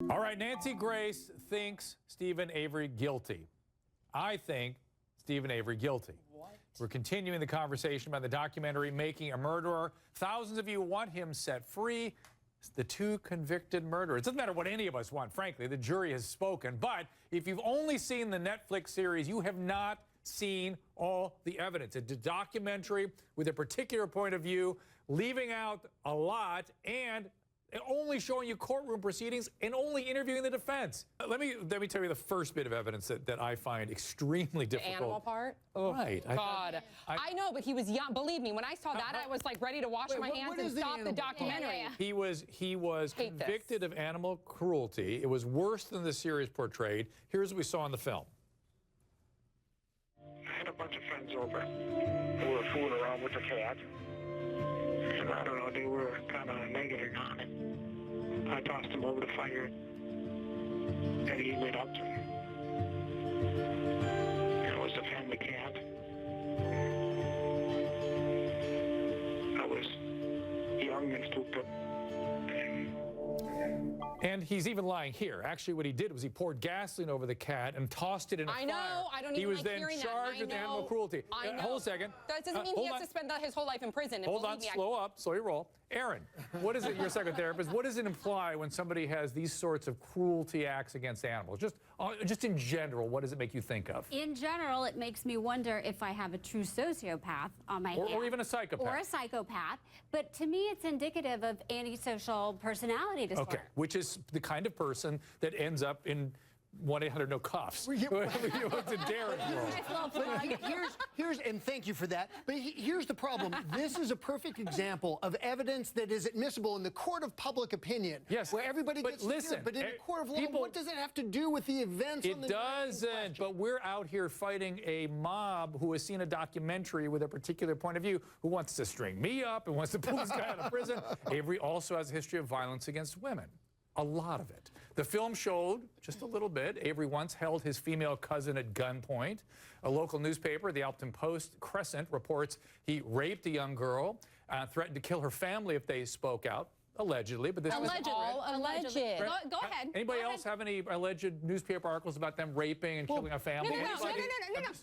All right, Nancy Grace thinks Stephen Avery guilty. I think Stephen Avery guilty. What? We're continuing the conversation about the documentary Making a Murderer. Thousands of you want him set free. The two convicted murderers. It doesn't matter what any of us want, frankly. The jury has spoken. But if you've only seen the Netflix series, you have not seen all the evidence. It's a documentary with a particular point of view, leaving out a lot and only showing you courtroom proceedings and only interviewing the defense. Let me tell you the first bit of evidence that I find extremely difficult. The animal part? Oh, right. God. I know, but he was young. Believe me, when I saw that, I was like ready to wash my hands and stop the documentary. He was convicted of animal cruelty. It was worse than the series portrayed. Here's what we saw in the film. I had a bunch of friends over who were fooling around with the cat. And I don't know, they were kind of negative on it. I tossed him over the fire, and he went up to me. And it was a family cat. I was young and stupid. And he's even lying here. Actually, what he did was he poured gasoline over the cat and tossed it in a fire. I know. I don't even like hearing that. He was then charged with animal cruelty. I know. Hold a second. That doesn't mean he has to spend his whole life in prison. Hold on. Slow up. Slow your roll. Aaron, what is it? You're a psychotherapist. What does it imply when somebody has these sorts of cruelty acts against animals? Just in general, what does it make you think of? In general, it makes me wonder if I have a true sociopath on my hands. Or even a psychopath. Or a psychopath. But to me, it's indicative of antisocial personality disorder. Okay, which is the kind of person that ends up in 1-800-NO-CUFFS. And thank you for that. But here's the problem. This is a perfect example of evidence that is admissible in the court of public opinion. Yes. Where everybody gets to hear it. But in the court of law, what does it have to do with the events on the It doesn't. But we're out here fighting a mob who has seen a documentary with a particular point of view, who wants to string me up and wants to pull this guy out of prison. Avery also has a history of violence against women. A lot of it. The film showed just a little bit. Avery once held his female cousin at gunpoint. A local newspaper, the Alton Post-Crescent, reports he raped a young girl, threatened to kill her family if they spoke out. Allegedly, but this was all alleged. Go ahead. Anybody else have any alleged newspaper articles about them raping and killing a family?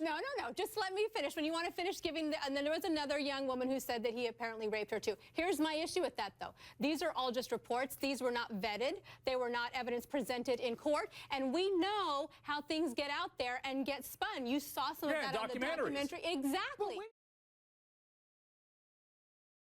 No. Just let me finish. When you want to finish giving, and then there was another young woman who said that he apparently raped her too. Here's my issue with that, though. These are all just reports. These were not vetted. They were not evidence presented in court. And we know how things get out there and get spun. You saw some of that on the documentary. Exactly.